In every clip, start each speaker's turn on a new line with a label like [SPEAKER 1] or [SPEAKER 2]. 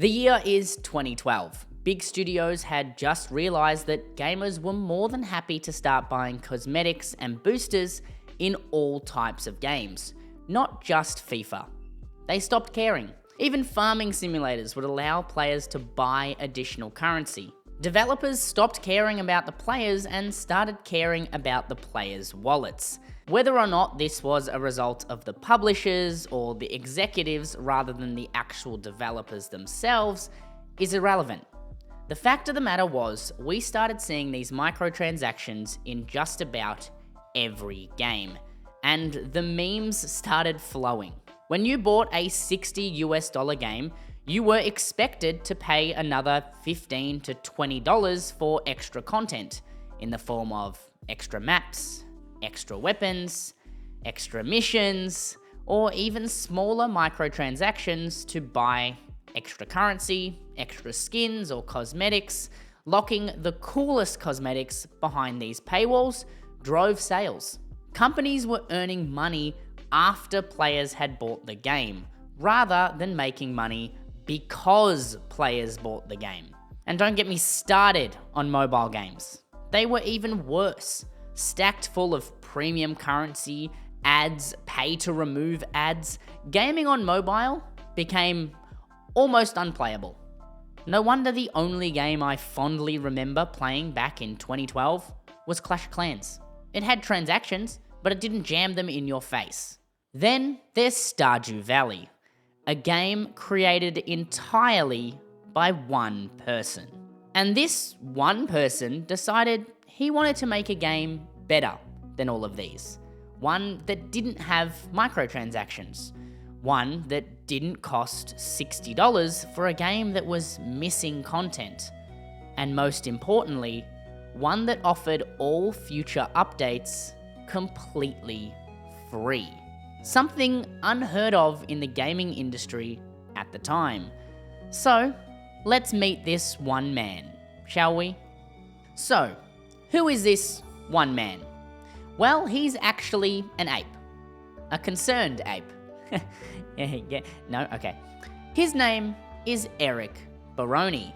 [SPEAKER 1] The year is 2012. Big studios had just realized that gamers were more than happy to start buying cosmetics and boosters in all types of games, not just FIFA. They stopped caring. Even farming simulators would allow players to buy additional currency. Developers stopped caring about the players and started caring about the players' wallets. Whether or not this was a result of the publishers or the executives rather than the actual developers themselves is irrelevant. The fact of the matter was, we started seeing these microtransactions in just about every game, and the memes started flowing. When you bought a $60 game, you were expected to pay another $15 to $20 for extra content in the form of extra maps, extra weapons, extra missions, or even smaller microtransactions to buy extra currency, extra skins or cosmetics. Locking the coolest cosmetics behind these paywalls drove sales. Companies were earning money after players had bought the game, rather than making money because players bought the game. And don't get me started on mobile games. They were even worse. Stacked full of premium currency, ads, pay to remove ads, gaming on mobile became almost unplayable. No wonder the only game I fondly remember playing back in 2012 was Clash of Clans. It had transactions, but it didn't jam them in your face. Then there's Stardew Valley, a game created entirely by one person. And this one person decided he wanted to make a game better than all of these. One that didn't have microtransactions. One that didn't cost $60 for a game that was missing content. And most importantly, one that offered all future updates completely free. Something unheard of in the gaming industry at the time. So, let's meet this one man, shall we? So, who is this one man? Well, he's actually an ape. A concerned ape. His name is Eric Barone,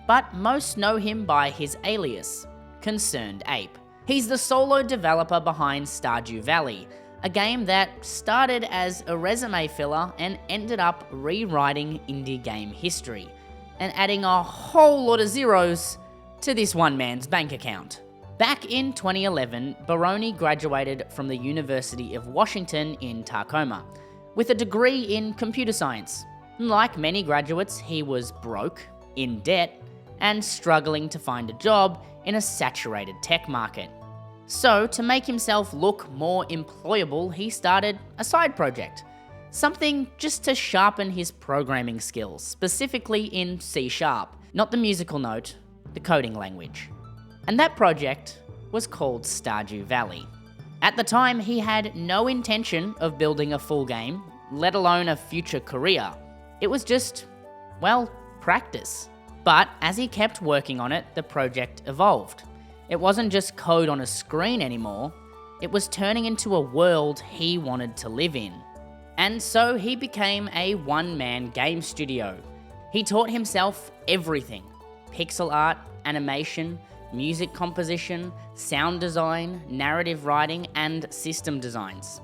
[SPEAKER 1] but most know him by his alias, ConcernedApe. He's the solo developer behind Stardew Valley, a game that started as a resume filler and ended up rewriting indie game history, and adding a whole lot of zeros to this one man's bank account. Back in 2011, Barone graduated from the University of Washington in Tacoma with a degree in computer science. Like many graduates, he was broke, in debt, and struggling to find a job in a saturated tech market. So, to make himself look more employable, he started a side project. Something just to sharpen his programming skills, specifically in C#, not the musical note, the coding language. And that project was called Stardew Valley. At the time, he had no intention of building a full game, let alone a future career. It was just, well, practice. But as he kept working on it, the project evolved. It wasn't just code on a screen anymore, it was turning into a world he wanted to live in. And so he became a one-man game studio. He taught himself everything: pixel art, animation, music composition, sound design, narrative writing, and system designs.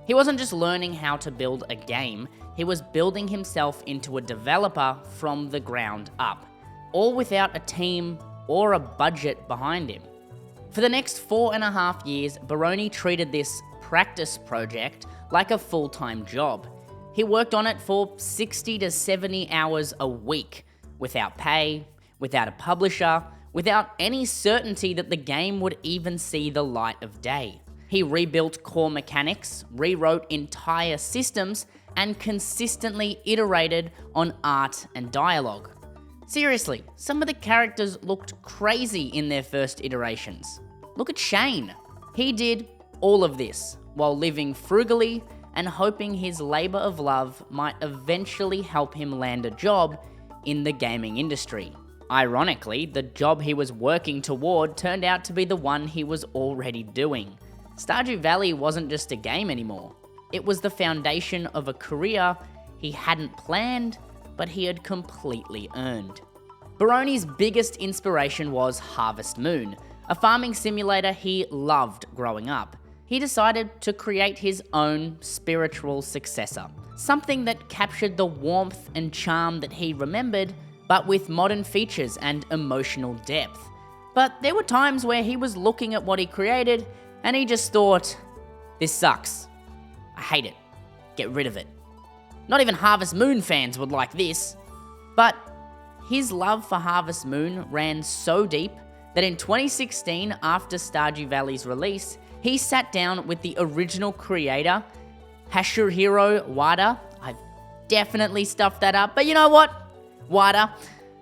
[SPEAKER 1] He wasn't just learning how to build a game, he was building himself into a developer from the ground up, all without a team or a budget behind him. For the next 4.5 years, Barone treated this practice project like a full-time job. He worked on it for 60 to 70 hours a week, without pay, without a publisher, without any certainty that the game would even see the light of day. He rebuilt core mechanics, rewrote entire systems, and consistently iterated on art and dialogue. Seriously, some of the characters looked crazy in their first iterations. Look at Shane. He did all of this while living frugally and hoping his labor of love might eventually help him land a job in the gaming industry. Ironically, the job he was working toward turned out to be the one he was already doing. Stardew Valley wasn't just a game anymore. It was the foundation of a career he hadn't planned, but he had completely earned. Barone's biggest inspiration was Harvest Moon, a farming simulator he loved growing up. He decided to create his own spiritual successor, something that captured the warmth and charm that he remembered, but with modern features and emotional depth. But there were times where he was looking at what he created and he just thought, this sucks. I hate it. Get rid of it. Not even Harvest Moon fans would like this. But his love for Harvest Moon ran so deep that in 2016, after Stardew Valley's release, he sat down with the original creator, Hashirihiro Wada. I've definitely stuffed that up, but you know what? Wada,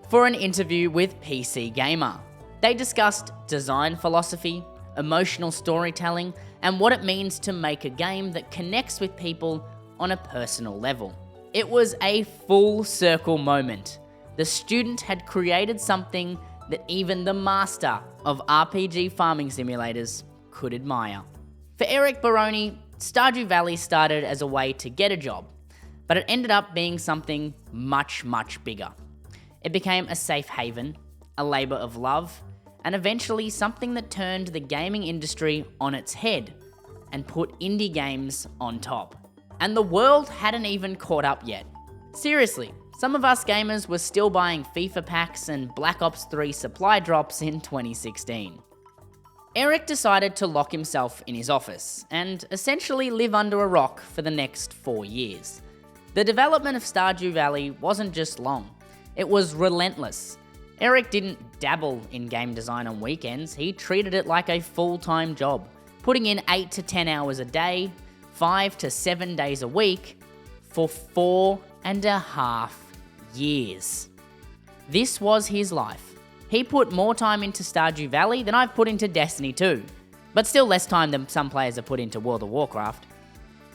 [SPEAKER 1] for an interview with PC Gamer. They discussed design philosophy, emotional storytelling, and what it means to make a game that connects with people on a personal level. It was a full circle moment. The student had created something that even the master of RPG farming simulators could admire. For Eric Barone, Stardew Valley started as a way to get a job, but it ended up being something much, much bigger. It became a safe haven, a labour of love, and eventually something that turned the gaming industry on its head and put indie games on top. And the world hadn't even caught up yet. Seriously, some of us gamers were still buying FIFA packs and Black Ops 3 supply drops in 2016. Eric decided to lock himself in his office and essentially live under a rock for the next 4 years. The development of Stardew Valley wasn't just long, it was relentless. Eric didn't dabble in game design on weekends, he treated it like a full-time job, putting in 8 to 10 hours a day, 5 to 7 days a week, for 4.5 years. This was his life. He put more time into Stardew Valley than I've put into Destiny 2, but still less time than some players have put into World of Warcraft.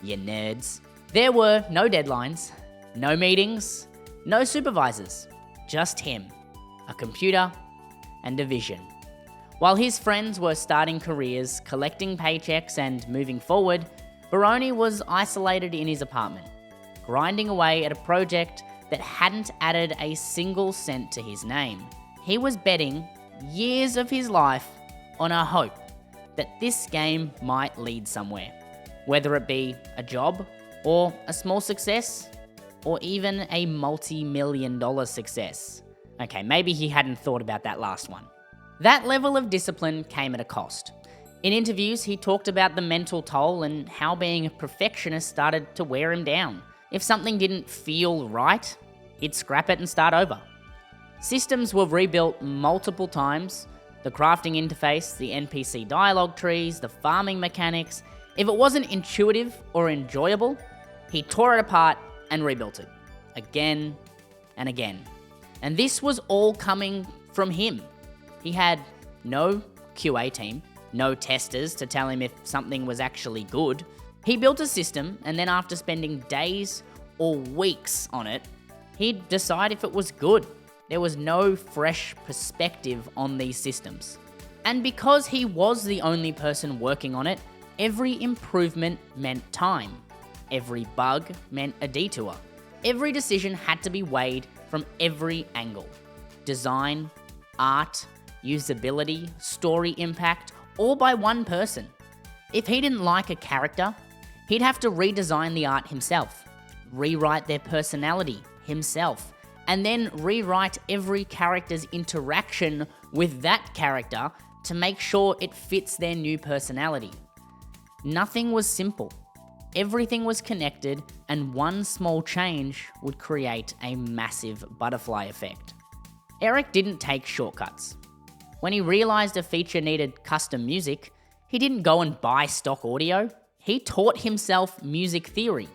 [SPEAKER 1] You nerds. There were no deadlines, no meetings, no supervisors, just him, a computer, and a vision. While his friends were starting careers, collecting paychecks, and moving forward, Barone was isolated in his apartment, grinding away at a project that hadn't added a single cent to his name. He was betting years of his life on a hope that this game might lead somewhere, whether it be a job, or a small success, or even a multi-million-dollar success. Okay, maybe he hadn't thought about that last one. That level of discipline came at a cost. In interviews, he talked about the mental toll and how being a perfectionist started to wear him down. If something didn't feel right, he'd scrap it and start over. Systems were rebuilt multiple times, the crafting interface, the NPC dialogue trees, the farming mechanics. If it wasn't intuitive or enjoyable, he tore it apart and rebuilt it, again and again. And this was all coming from him. He had no QA team, no testers to tell him if something was actually good. He built a system, and then after spending days or weeks on it, he'd decide if it was good. There was no fresh perspective on these systems. And because he was the only person working on it, every improvement meant time. Every bug meant a detour. Every decision had to be weighed from every angle. Design, art, usability, story impact, all by one person. If he didn't like a character, he'd have to redesign the art himself, rewrite their personality himself, and then rewrite every character's interaction with that character to make sure it fits their new personality. Nothing was simple. Everything was connected, and one small change would create a massive butterfly effect. Eric didn't take shortcuts. When he realized a feature needed custom music, he didn't go and buy stock audio. He taught himself music theory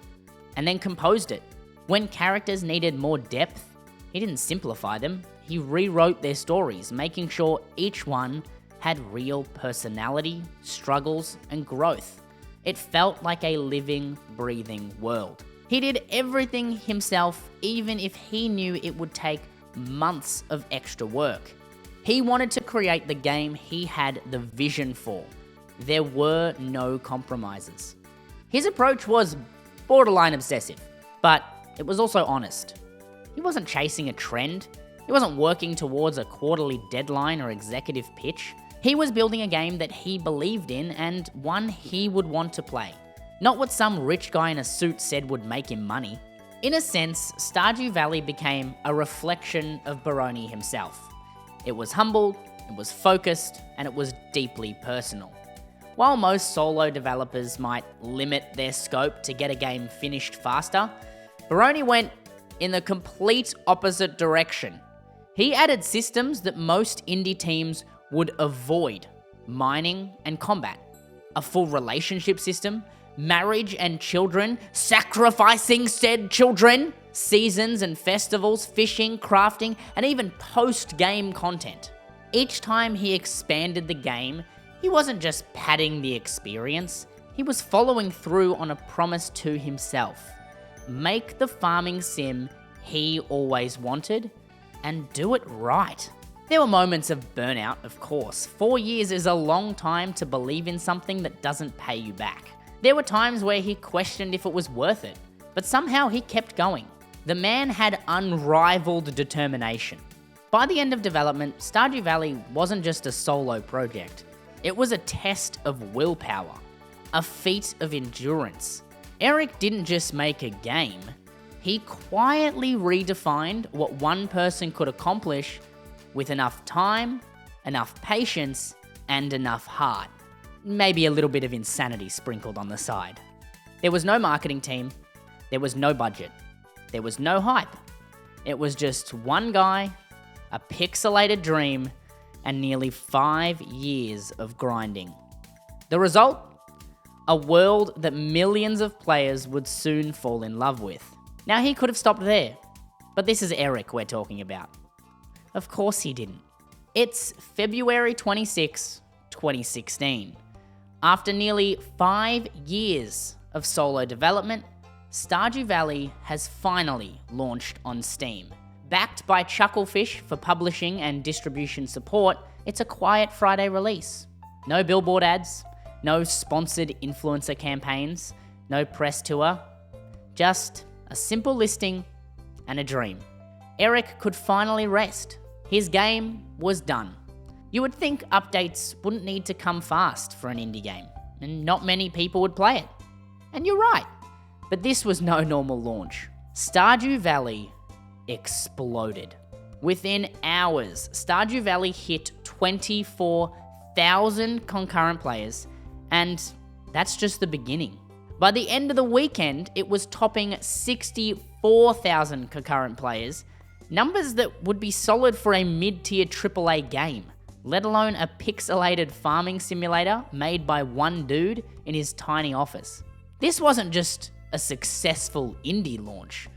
[SPEAKER 1] and then composed it. When characters needed more depth, he didn't simplify them. He rewrote their stories, making sure each one had real personality, struggles, and growth. It felt like a living, breathing world. He did everything himself, even if he knew it would take months of extra work. He wanted to create the game he had the vision for. There were no compromises. His approach was borderline obsessive, but it was also honest. He wasn't chasing a trend. He wasn't working towards a quarterly deadline or executive pitch. He was building a game that he believed in and one he would want to play. Not what some rich guy in a suit said would make him money. In a sense, Stardew Valley became a reflection of Barone himself. It was humble, it was focused, and it was deeply personal. While most solo developers might limit their scope to get a game finished faster, Barone went in the complete opposite direction. He added systems that most indie teams would avoid: mining and combat, a full relationship system, marriage and children, sacrificing said children, seasons and festivals, fishing, crafting, and even post-game content. Each time he expanded the game, he wasn't just padding the experience, he was following through on a promise to himself. Make the farming sim he always wanted, and do it right. There were moments of burnout, of course. 4 years is a long time to believe in something that doesn't pay you back. There were times where he questioned if it was worth it, but somehow he kept going. The man had unrivaled determination. By the end of development, Stardew Valley wasn't just a solo project. It was a test of willpower, a feat of endurance. Eric didn't just make a game, he quietly redefined what one person could accomplish with enough time, enough patience, and enough heart. Maybe a little bit of insanity sprinkled on the side. There was no marketing team, there was no budget, there was no hype. It was just one guy, a pixelated dream, and nearly 5 years of grinding. The result? A world that millions of players would soon fall in love with. Now he could have stopped there, but this is Eric we're talking about. Of course he didn't. It's February 26, 2016. After nearly 5 years of solo development, Stardew Valley has finally launched on Steam. Backed by Chucklefish for publishing and distribution support, it's a quiet Friday release. No billboard ads, no sponsored influencer campaigns, no press tour, just a simple listing and a dream. Eric could finally rest. His game was done. You would think updates wouldn't need to come fast for an indie game, and not many people would play it. And you're right, but this was no normal launch. Stardew Valley exploded. Within hours, Stardew Valley hit 24,000 concurrent players, and that's just the beginning. By the end of the weekend, it was topping 64,000 concurrent players, numbers that would be solid for a mid-tier AAA game, let alone a pixelated farming simulator made by one dude in his tiny office. This wasn't just a successful indie launch.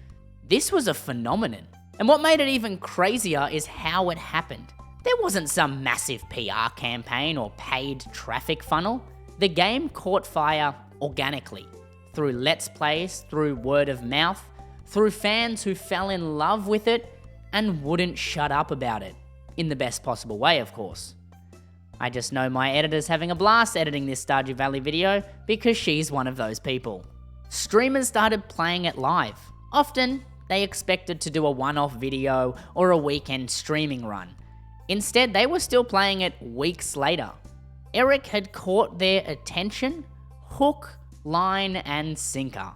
[SPEAKER 1] This was a phenomenon. And what made it even crazier is how it happened. There wasn't some massive PR campaign or paid traffic funnel. The game caught fire organically, through Let's Plays, through word of mouth, through fans who fell in love with it and wouldn't shut up about it. In the best possible way, of course. I just know my editor's having a blast editing this Stardew Valley video because she's one of those people. Streamers started playing it live. Often, they expected to do a one-off video or a weekend streaming run. Instead, they were still playing it weeks later. Eric had caught their attention, hook, line, and sinker,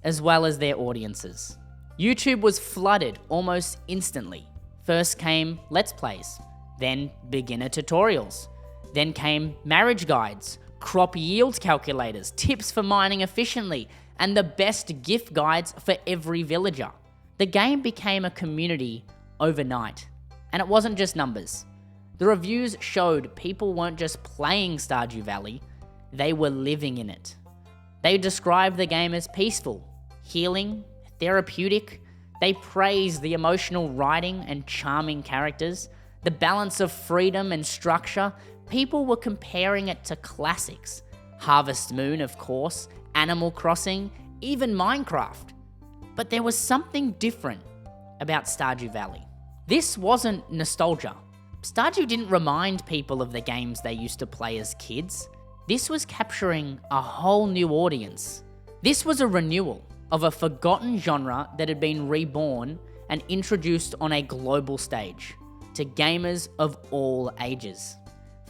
[SPEAKER 1] as well as their audiences. YouTube was flooded almost instantly. First came Let's Plays, then beginner tutorials, then came marriage guides, crop yield calculators, tips for mining efficiently, and the best gift guides for every villager. The game became a community overnight, and it wasn't just numbers. The reviews showed people weren't just playing Stardew Valley, they were living in it. They described the game as peaceful, healing, therapeutic. They praised the emotional writing and charming characters, the balance of freedom and structure. People were comparing it to classics. Harvest Moon, of course, Animal Crossing, even Minecraft. But there was something different about Stardew Valley. This wasn't nostalgia. Stardew didn't remind people of the games they used to play as kids. This was capturing a whole new audience. This was a renewal of a forgotten genre that had been reborn and introduced on a global stage to gamers of all ages.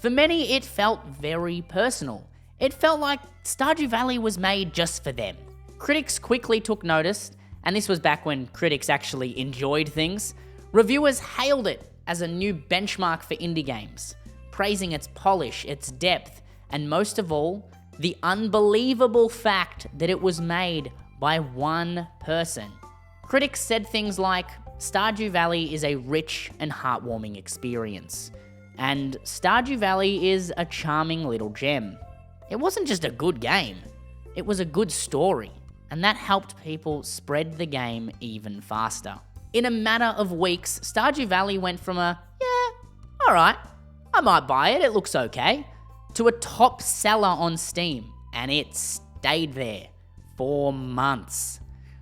[SPEAKER 1] For many, it felt very personal. It felt like Stardew Valley was made just for them. Critics quickly took notice, and this was back when critics actually enjoyed things. Reviewers hailed it as a new benchmark for indie games, praising its polish, its depth, and most of all, the unbelievable fact that it was made by one person. Critics said things like, Stardew Valley is a rich and heartwarming experience, and Stardew Valley is a charming little gem. It wasn't just a good game, it was a good story, and that helped people spread the game even faster. In a matter of weeks, Stardew Valley went from a, yeah, alright, I might buy it, it looks okay, to a top seller on Steam, and it stayed there for months,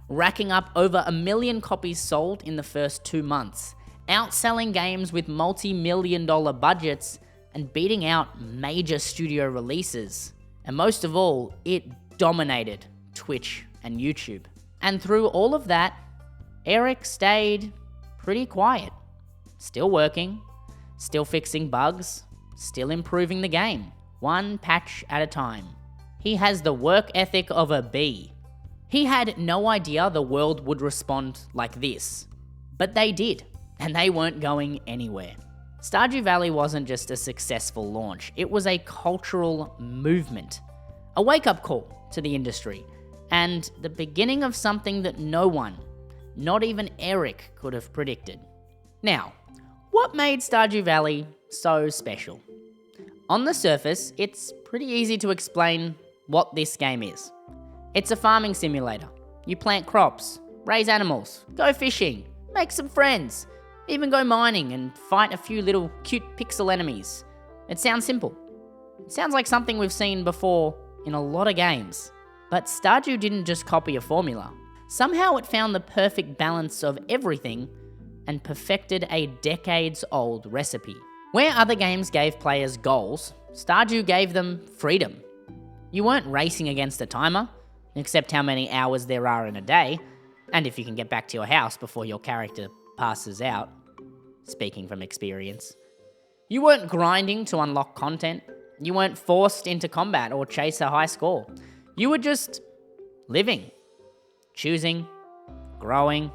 [SPEAKER 1] racking up over 1 million copies sold in the first 2 months, outselling games with multi-million-dollar budgets and beating out major studio releases. And most of all, it dominated Twitch and YouTube. And through all of that, Eric stayed pretty quiet, still working, still fixing bugs, still improving the game, one patch at a time. He has the work ethic of a bee. He had no idea the world would respond like this, but they did, and they weren't going anywhere. Stardew Valley wasn't just a successful launch, it was a cultural movement, a wake-up call to the industry, and the beginning of something that no one, not even Eric, could have predicted. Now, what made Stardew Valley so special? On the surface, it's pretty easy to explain what this game is. It's a farming simulator. You plant crops, raise animals, go fishing, make some friends, even go mining and fight a few little cute pixel enemies. It sounds simple. It sounds like something we've seen before in a lot of games. But Stardew didn't just copy a formula. Somehow it found the perfect balance of everything and perfected a decades-old recipe. Where other games gave players goals, Stardew gave them freedom. You weren't racing against a timer, except how many hours there are in a day, and if you can get back to your house before your character passes out, speaking from experience. You weren't grinding to unlock content, you weren't forced into combat or chase a high score. You were just living, choosing, growing,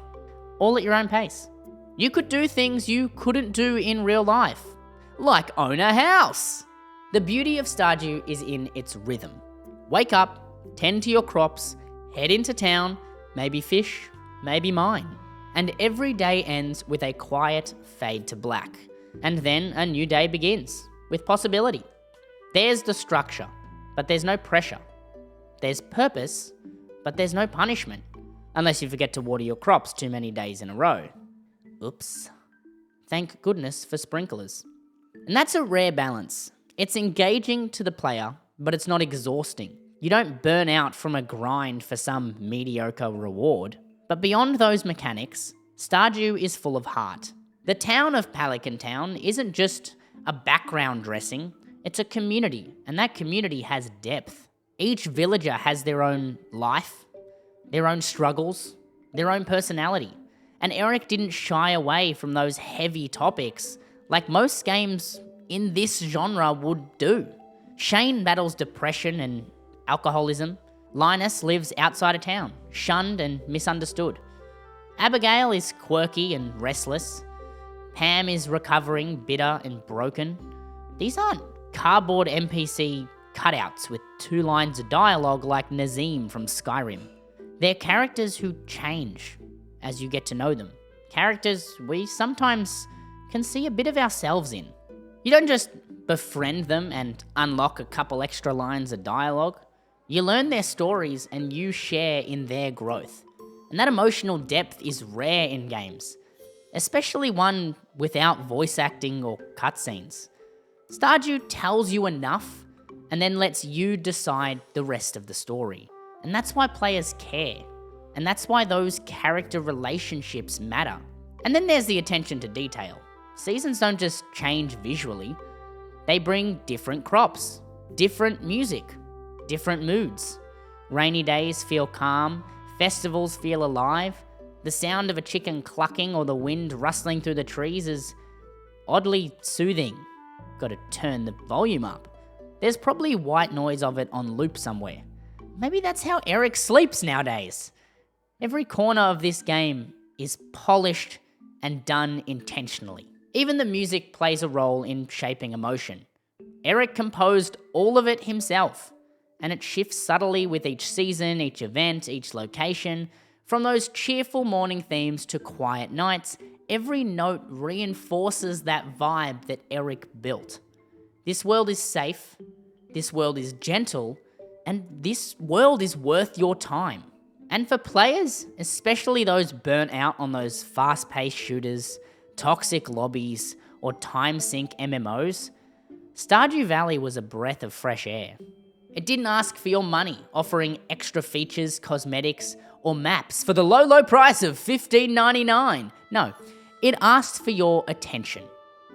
[SPEAKER 1] all at your own pace. You could do things you couldn't do in real life, like own a house. The beauty of Stardew is in its rhythm. Wake up, tend to your crops, head into town, maybe fish, maybe mine. And every day ends with a quiet fade to black. And then a new day begins, with possibility. There's the structure, but there's no pressure. There's purpose, but there's no punishment. Unless you forget to water your crops too many days in a row. Oops. Thank goodness for sprinklers. And that's a rare balance. It's engaging to the player, but it's not exhausting. You don't burn out from a grind for some mediocre reward. But beyond those mechanics, Stardew is full of heart. The town of Pelican Town isn't just a background dressing, it's a community, and that community has depth. Each villager has their own life, their own struggles, their own personality. And Eric didn't shy away from those heavy topics like most games in this genre would do. Shane battles depression and alcoholism. Linus lives outside of town, shunned and misunderstood. Abigail is quirky and restless. Pam is recovering, bitter and broken. These aren't cardboard NPC cutouts with 2 lines of dialogue like Nazim from Skyrim. They're characters who change as you get to know them. Characters we sometimes can see a bit of ourselves in. You don't just befriend them and unlock a couple extra lines of dialogue. You learn their stories and you share in their growth. And that emotional depth is rare in games, especially one without voice acting or cutscenes. Stardew tells you enough and then lets you decide the rest of the story. And that's why players care. And that's why those character relationships matter. And then there's the attention to detail. Seasons don't just change visually, they bring different crops, different music, different moods. Rainy days feel calm, festivals feel alive. The sound of a chicken clucking or the wind rustling through the trees is oddly soothing. Gotta turn the volume up. There's probably white noise of it on loop somewhere. Maybe that's how Eric sleeps nowadays. Every corner of this game is polished and done intentionally. Even the music plays a role in shaping emotion. Eric composed all of it himself, and it shifts subtly with each season, each event, each location. From those cheerful morning themes to quiet nights, every note reinforces that vibe that Eric built. This world is safe, this world is gentle, and this world is worth your time. And for players, especially those burnt out on those fast-paced shooters, toxic lobbies, or time-sink MMOs, Stardew Valley was a breath of fresh air. It didn't ask for your money, offering extra features, cosmetics, or maps for the low price of $15.99. No, it asked for your attention.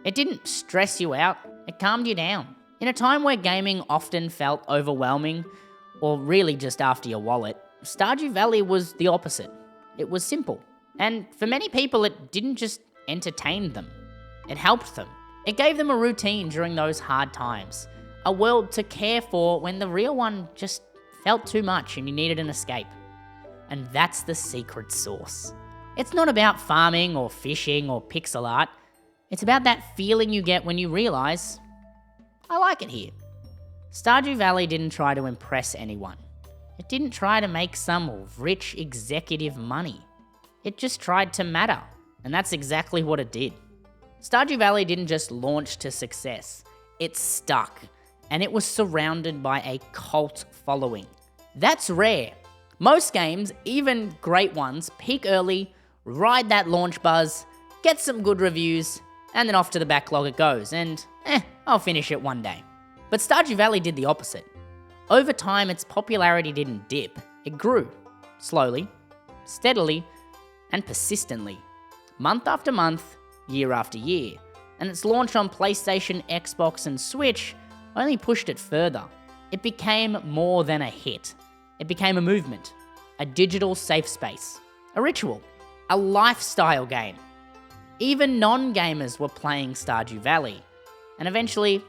[SPEAKER 1] It didn't stress you out, it calmed you down. In a time where gaming often felt overwhelming, or really just after your wallet, Stardew Valley was the opposite. It was simple. And for many people, it didn't just entertain them. It helped them. It gave them a routine during those hard times. A world to care for when the real one just felt too much and you needed an escape. And that's the secret sauce. It's not about farming or fishing or pixel art. It's about that feeling you get when you realize, I like it here. Stardew Valley didn't try to impress anyone. It didn't try to make some rich executive money. It just tried to matter, and that's exactly what it did. Stardew Valley didn't just launch to success, it stuck, and it was surrounded by a cult following. That's rare. Most games, even great ones, peak early, ride that launch buzz, get some good reviews, and then off to the backlog it goes, and I'll finish it one day. But Stardew Valley did the opposite. Over time, its popularity didn't dip. It grew. Slowly, steadily, and persistently. Month after month, year after year. And its launch on PlayStation, Xbox, and Switch only pushed it further. It became more than a hit. It became a movement. A digital safe space. A ritual. A lifestyle game. Even non-gamers were playing Stardew Valley. And eventually,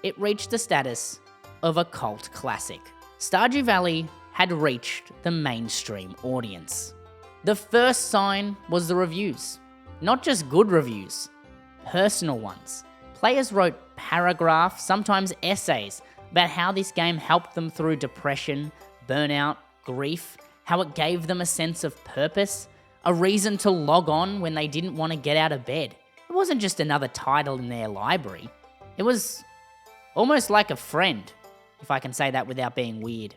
[SPEAKER 1] it reached the status of a cult classic. Stardew Valley had reached the mainstream audience. The first sign was the reviews. Not just good reviews, personal ones. Players wrote paragraphs, sometimes essays, about how this game helped them through depression, burnout, grief, how it gave them a sense of purpose, a reason to log on when they didn't want to get out of bed. It wasn't just another title in their library. It was almost like a friend, if I can say that without being weird.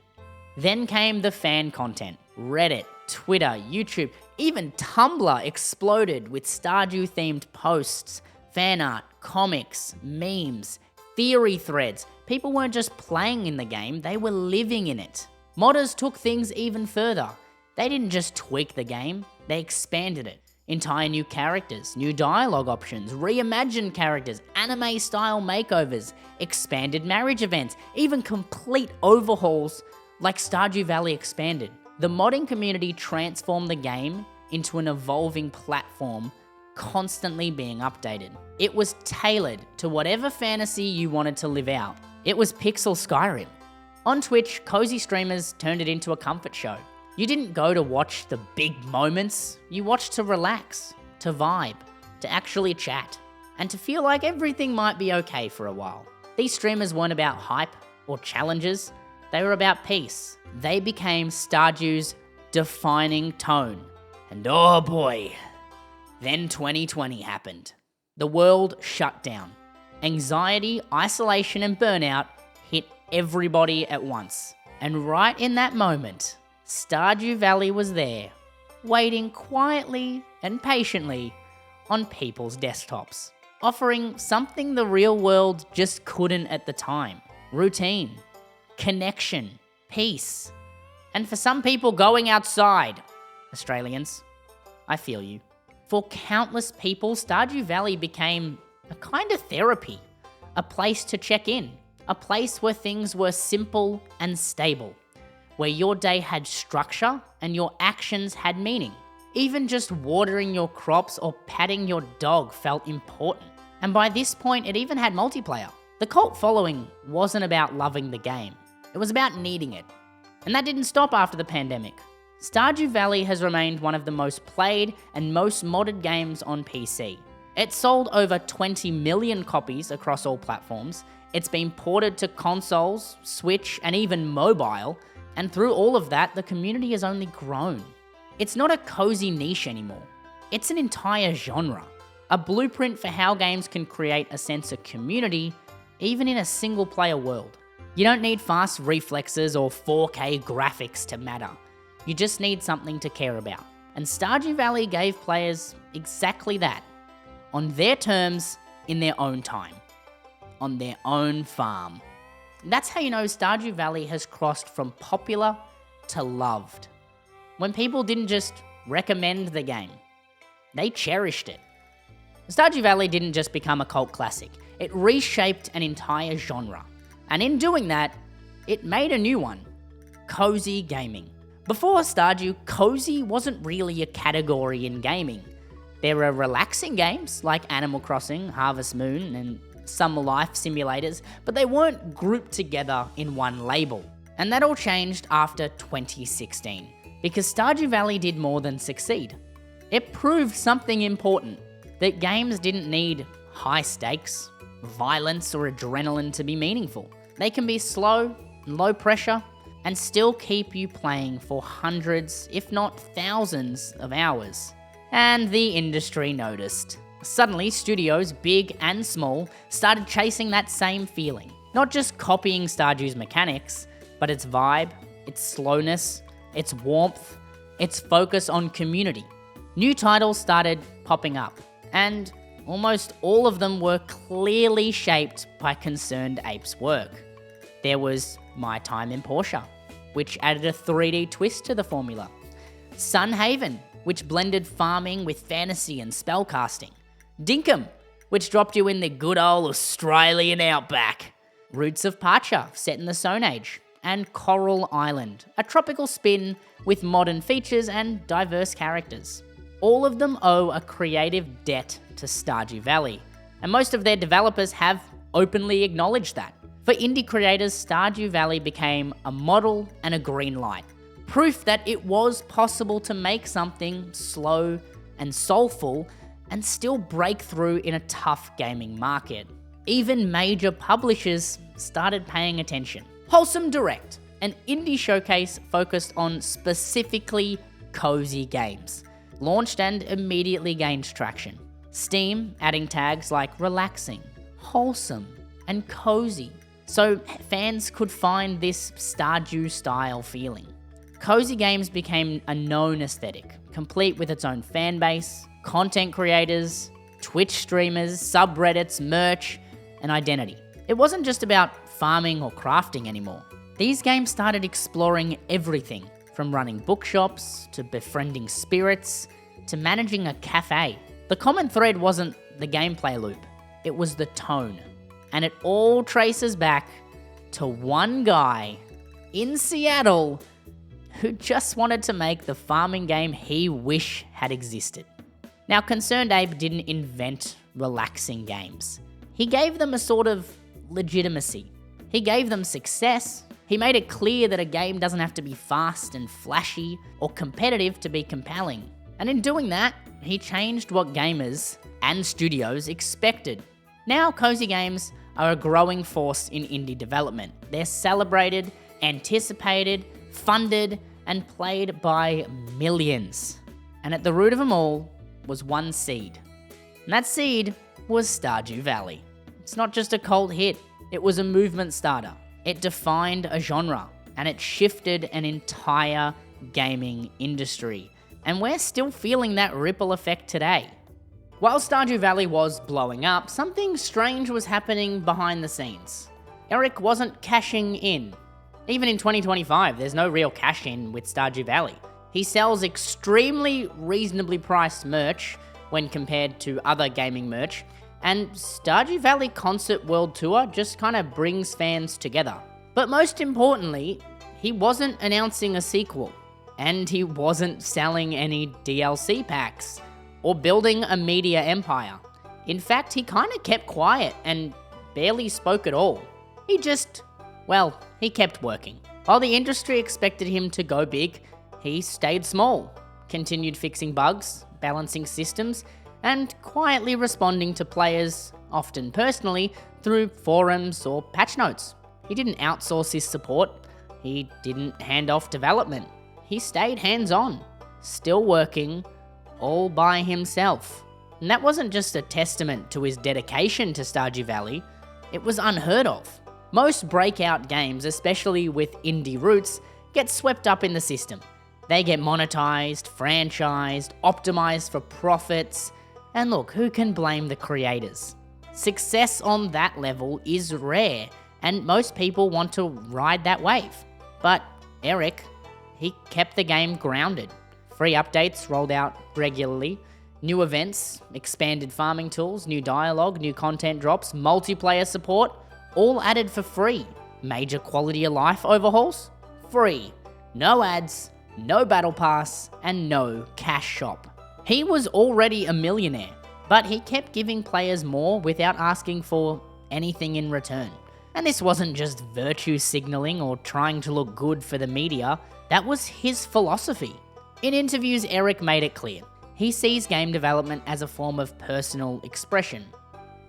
[SPEAKER 1] Then came the fan content. Reddit, Twitter, YouTube, even Tumblr exploded with Stardew-themed posts, fan art, comics, memes, theory threads. People weren't just playing in the game, they were living in it. Modders took things even further. They didn't just tweak the game, they expanded it. Entire new characters, new dialogue options, reimagined characters, anime-style makeovers, expanded marriage events, even complete overhauls like Stardew Valley Expanded. The modding community transformed the game into an evolving platform, constantly being updated. It was tailored to whatever fantasy you wanted to live out. It was Pixel Skyrim. On Twitch, cozy streamers turned it into a comfort show. You didn't go to watch the big moments, you watched to relax, to vibe, to actually chat, and to feel like everything might be okay for a while. These streamers weren't about hype or challenges, they were about peace. They became Stardew's defining tone. And oh boy, then 2020 happened. The world shut down. Anxiety, isolation, and burnout hit everybody at once. And right in that moment, Stardew Valley was there, waiting quietly and patiently on people's desktops, offering something the real world just couldn't at the time. Routine, connection, peace, and for some people, going outside. Australians, I feel you. For countless people, Stardew Valley became a kind of therapy, a place to check in, a place where things were simple and stable, where your day had structure and your actions had meaning. Even just watering your crops or patting your dog felt important. And by this point, it even had multiplayer. The cult following wasn't about loving the game. It was about needing it. And that didn't stop after the pandemic. Stardew Valley has remained one of the most played and most modded games on PC. It sold over 20 million copies across all platforms. It's been ported to consoles, Switch, and even mobile. And through all of that, the community has only grown. It's not a cozy niche anymore. It's an entire genre. A blueprint for how games can create a sense of community, even in a single-player world. You don't need fast reflexes or 4K graphics to matter. You just need something to care about. And Stardew Valley gave players exactly that. On their terms, in their own time. On their own farm. That's how you know Stardew Valley has crossed from popular to loved. When people didn't just recommend the game, they cherished it. Stardew Valley didn't just become a cult classic, it reshaped an entire genre. And in doing that, it made a new one, cozy gaming. Before Stardew, cozy wasn't really a category in gaming. There were relaxing games like Animal Crossing, Harvest Moon, and some life simulators, but they weren't grouped together in one label. And that all changed after 2016, because Stardew Valley did more than succeed. It proved something important, that games didn't need high stakes, violence, or adrenaline to be meaningful. They can be slow, low pressure, and still keep you playing for hundreds, if not thousands, of hours. And the industry noticed. Suddenly, studios, big and small, started chasing that same feeling. Not just copying Stardew's mechanics, but its vibe, its slowness, its warmth, its focus on community. New titles started popping up, and almost all of them were clearly shaped by ConcernedApe's work. There was My Time in Portia, which added a 3D twist to the formula. Sunhaven, which blended farming with fantasy and spellcasting. Dinkum, which dropped you in the good old Australian outback. Roots of Pacha, set in the Stone Age. And Coral Island, a tropical spin with modern features and diverse characters. All of them owe a creative debt to Stardew Valley, and most of their developers have openly acknowledged that. For indie creators, Stardew Valley became a model and a green light. Proof that it was possible to make something slow and soulful and still break through in a tough gaming market. Even major publishers started paying attention. Wholesome Direct, an indie showcase focused on specifically cozy games, launched and immediately gained traction. Steam adding tags like relaxing, wholesome, and cozy, so fans could find this Stardew style feeling. Cozy games became a known aesthetic, complete with its own fan base, content creators, Twitch streamers, subreddits, merch, and identity. It wasn't just about farming or crafting anymore. These games started exploring everything, from running bookshops, to befriending spirits, to managing a cafe. The common thread wasn't the gameplay loop, it was the tone. And it all traces back to one guy in Seattle who just wanted to make the farming game he wished had existed. Now, ConcernedApe didn't invent relaxing games. He gave them a sort of legitimacy. He gave them success. He made it clear that a game doesn't have to be fast and flashy or competitive to be compelling. And in doing that, he changed what gamers and studios expected. Now, cozy games are a growing force in indie development. They're celebrated, anticipated, funded, and played by millions. And at the root of them all was one seed. And that seed was Stardew Valley. It's not just a cult hit, it was a movement starter. It defined a genre, and it shifted an entire gaming industry. And we're still feeling that ripple effect today. While Stardew Valley was blowing up, something strange was happening behind the scenes. Eric wasn't cashing in. Even in 2025, there's no real cash in with Stardew Valley. He sells extremely reasonably priced merch when compared to other gaming merch, and Stardew Valley Concert World Tour just kind of brings fans together. But most importantly, he wasn't announcing a sequel. And he wasn't selling any DLC packs or building a media empire. In fact, he kind of kept quiet and barely spoke at all. He kept working. While the industry expected him to go big, he stayed small, continued fixing bugs, balancing systems, and quietly responding to players, often personally, through forums or patch notes. He didn't outsource his support. He didn't hand off development. He stayed hands-on, still working, all by himself. And that wasn't just a testament to his dedication to Stardew Valley, it was unheard of. Most breakout games, especially with indie roots, get swept up in the system. They get monetized, franchised, optimized for profits, and look, who can blame the creators? Success on that level is rare, and most people want to ride that wave. But Eric, he kept the game grounded. Free updates rolled out regularly, new events, expanded farming tools, new dialogue, new content drops, multiplayer support, all added for free. Major quality of life overhauls? Free. No ads, no battle pass, and no cash shop. He was already a millionaire, but he kept giving players more without asking for anything in return. And this wasn't just virtue signaling or trying to look good for the media, that was his philosophy. In interviews, Eric made it clear. He sees game development as a form of personal expression,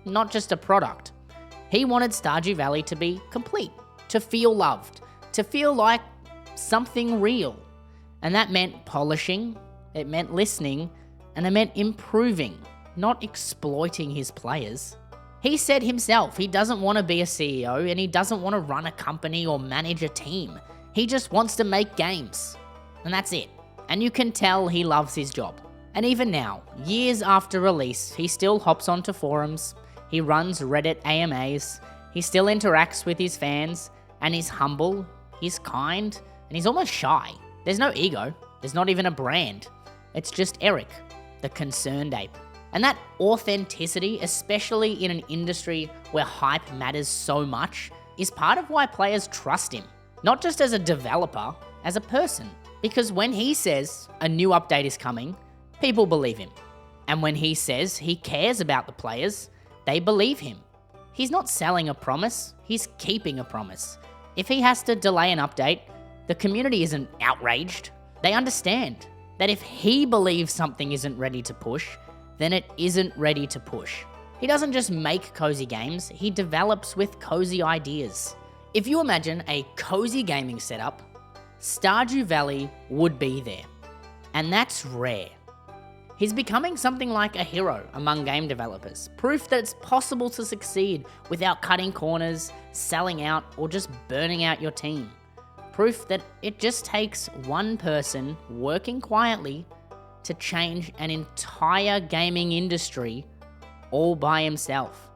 [SPEAKER 1] not just a product. He wanted Stardew Valley to be complete, to feel loved, to feel like something real. And that meant polishing, it meant listening, and it meant improving, not exploiting his players. He said himself he doesn't want to be a CEO and he doesn't want to run a company or manage a team. He just wants to make games. And that's it. And you can tell he loves his job. And even now, years after release, he still hops onto forums, he runs Reddit AMAs, he still interacts with his fans, and he's humble, he's kind, and he's almost shy. There's no ego, there's not even a brand. It's just Eric, the concerned ape. And that authenticity, especially in an industry where hype matters so much, is part of why players trust him. Not just as a developer, as a person. Because when he says a new update is coming, people believe him. And when he says he cares about the players, they believe him. He's not selling a promise, he's keeping a promise. If he has to delay an update, the community isn't outraged. They understand that if he believes something isn't ready to push, then it isn't ready to push. He doesn't just make cozy games, he develops with cozy ideas. If you imagine a cozy gaming setup, Stardew Valley would be there. And that's rare. He's becoming something like a hero among game developers, proof that it's possible to succeed without cutting corners, selling out, or just burning out your team. Proof that it just takes one person working quietly to change an entire gaming industry all by himself.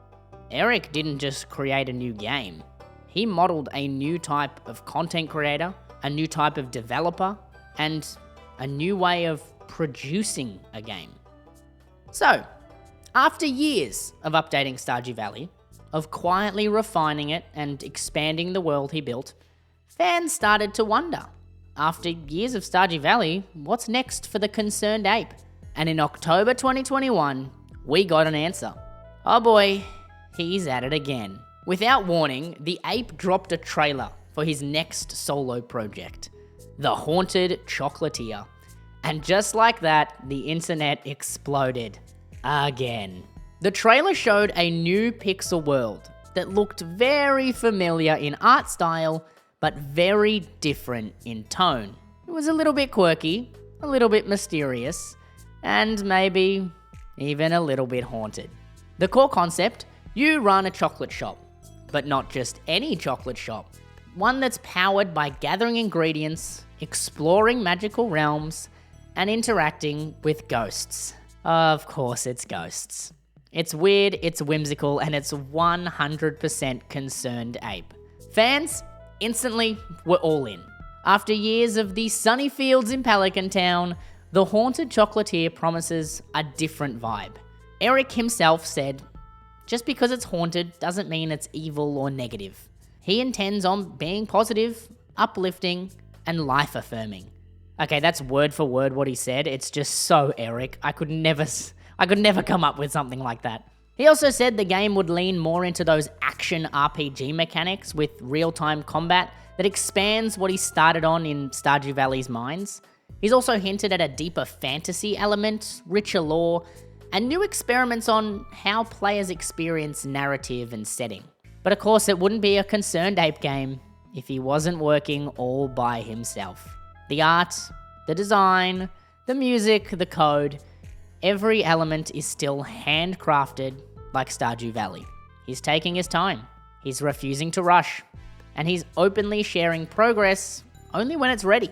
[SPEAKER 1] Eric didn't just create a new game, he modeled a new type of content creator, a new type of developer, and a new way of producing a game. So, after years of updating Stardew Valley, of quietly refining it and expanding the world he built, fans started to wonder, after years of Stardew Valley, what's next for the concerned ape? And in October 2021, we got an answer. Oh boy, he's at it again. Without warning, the ape dropped a trailer for his next solo project, the Haunted Chocolatier. And just like that, the internet exploded. Again. The trailer showed a new pixel world that looked very familiar in art style, but very different in tone. It was a little bit quirky, a little bit mysterious, and maybe even a little bit haunted. The core concept, you run a chocolate shop, but not just any chocolate shop. One that's powered by gathering ingredients, exploring magical realms, and interacting with ghosts. Of course it's ghosts. It's weird, it's whimsical, and it's 100% concerned ape. Fans instantly were all in. After years of the sunny fields in Pelican Town, the Haunted Chocolatier promises a different vibe. Eric himself said, just because it's haunted doesn't mean it's evil or negative. He intends on being positive, uplifting, and life-affirming. Okay, that's word for word what he said. It's just so Eric. I could never come up with something like that. He also said the game would lean more into those action RPG mechanics with real-time combat that expands what he started on in Stardew Valley's mines. He's also hinted at a deeper fantasy element, richer lore, and new experiments on how players experience narrative and setting. But of course, it wouldn't be a ConcernedApe game if he wasn't working all by himself. The art, the design, the music, the code, every element is still handcrafted like Stardew Valley. He's taking his time, he's refusing to rush, and he's openly sharing progress only when it's ready.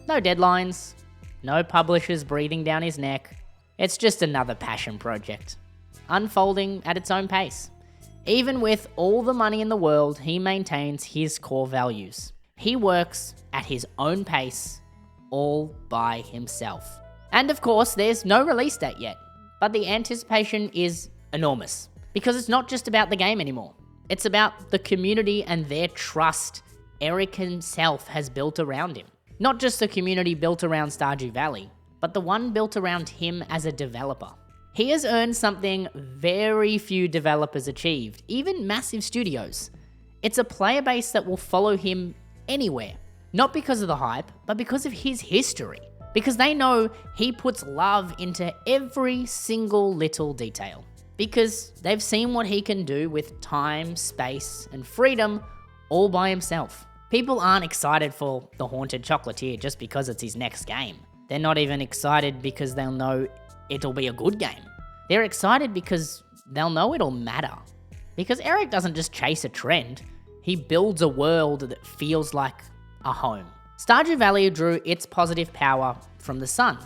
[SPEAKER 1] No deadlines, no publishers breathing down his neck. It's just another passion project, unfolding at its own pace. Even with all the money in the world, he maintains his core values. He works at his own pace, all by himself. And of course, there's no release date yet, but the anticipation is enormous, because it's not just about the game anymore. It's about the community and their trust Eric himself has built around him. Not just the community built around Stardew Valley, but the one built around him as a developer. He has earned something very few developers achieved, even massive studios. It's a player base that will follow him anywhere, not because of the hype, but because of his history. Because they know he puts love into every single little detail. Because they've seen what he can do with time, space, and freedom all by himself. People aren't excited for the Haunted Chocolatier just because it's his next game. They're not even excited because they'll know it'll be a good game. They're excited because they'll know it'll matter. Because Eric doesn't just chase a trend, he builds a world that feels like a home. Stardew Valley drew its positive power from the sun,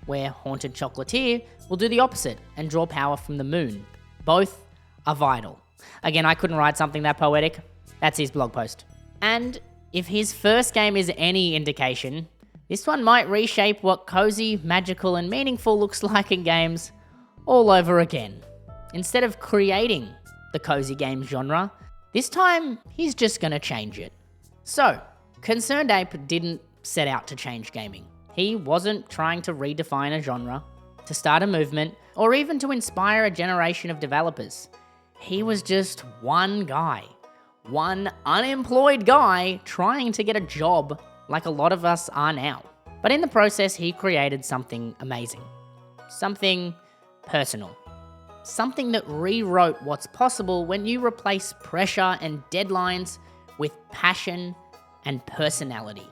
[SPEAKER 1] where Haunted Chocolatier will do the opposite and draw power from the moon. Both are vital. Again, I couldn't write something that poetic. That's his blog post. And if his first game is any indication, this one might reshape what cozy, magical, and meaningful looks like in games all over again. Instead of creating the cozy game genre, this time he's just gonna change it. So, ConcernedApe didn't set out to change gaming. He wasn't trying to redefine a genre, to start a movement, or even to inspire a generation of developers. He was just one guy, one unemployed guy trying to get a job like a lot of us are now. But in the process, he created something amazing, something personal, something that rewrote what's possible when you replace pressure and deadlines with passion and personality.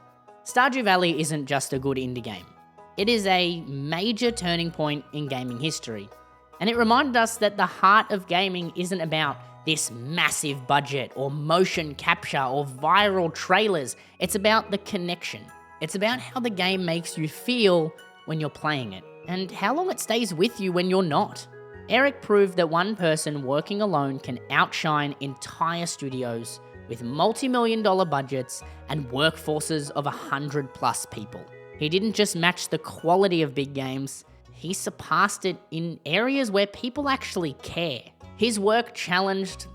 [SPEAKER 1] Stardew Valley isn't just a good indie game. It is a major turning point in gaming history. And it reminded us that the heart of gaming isn't about this massive budget or motion capture or viral trailers. It's about the connection. It's about how the game makes you feel when you're playing it, and how long it stays with you when you're not. Eric proved that one person working alone can outshine entire studios with multi-million-dollar budgets and workforces of 100+ people. He didn't just match the quality of big games, he surpassed it in areas where people actually care. His work challenged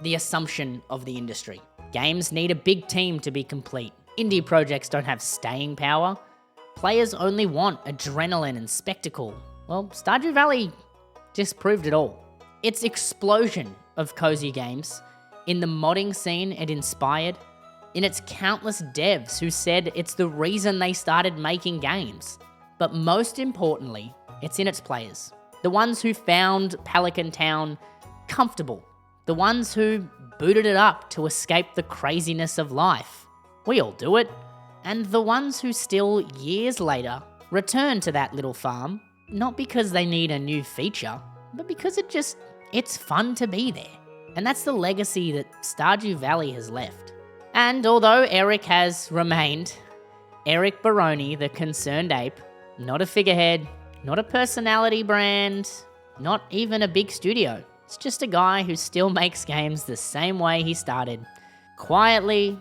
[SPEAKER 1] the assumption of the industry. Games need a big team to be complete. Indie projects don't have staying power. Players only want adrenaline and spectacle. Well, Stardew Valley just proved it all. Its explosion of cozy games, in the modding scene it inspired, in its countless devs who said it's the reason they started making games. But most importantly, it's in its players. The ones who found Pelican Town comfortable. The ones who booted it up to escape the craziness of life. We all do it. And the ones who still, years later, return to that little farm, not because they need a new feature, but because it's fun to be there. And that's the legacy that Stardew Valley has left. And although Eric has remained Eric Barone, the ConcernedApe, not a figurehead, not a personality brand, not even a big studio. It's just a guy who still makes games the same way he started. Quietly,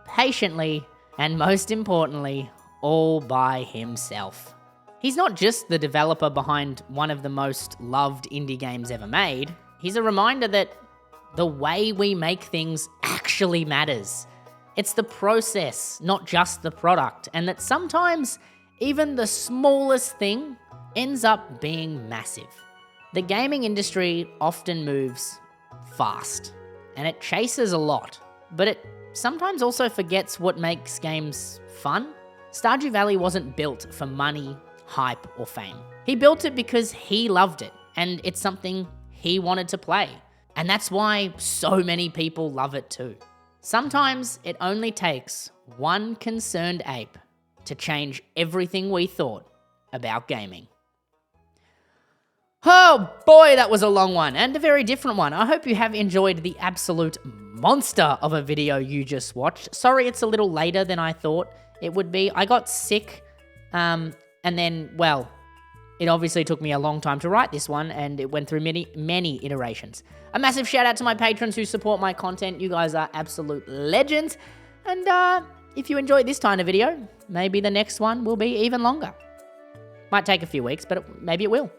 [SPEAKER 1] patiently, and most importantly, all by himself. He's not just the developer behind one of the most loved indie games ever made. He's a reminder that the way we make things actually matters. It's the process, not just the product, and that sometimes Even the smallest thing ends up being massive. The gaming industry often moves fast, and it chases a lot, but it sometimes also forgets what makes games fun. Stardew Valley wasn't built for money, hype, or fame. He built it because he loved it, and it's something he wanted to play. And that's why so many people love it too. Sometimes it only takes one concerned ape to change everything we thought about gaming. Oh boy, that was a long one, and a very different one. I hope you have enjoyed the absolute monster of a video you just watched. Sorry it's a little later than I thought it would be. I got sick, and then, well, it obviously took me a long time to write this one, and it went through many iterations. A massive shout out to my patrons who support my content. You guys are absolute legends. And if you enjoyed this kind of video, maybe the next one will be even longer. Might take a few weeks, but maybe it will.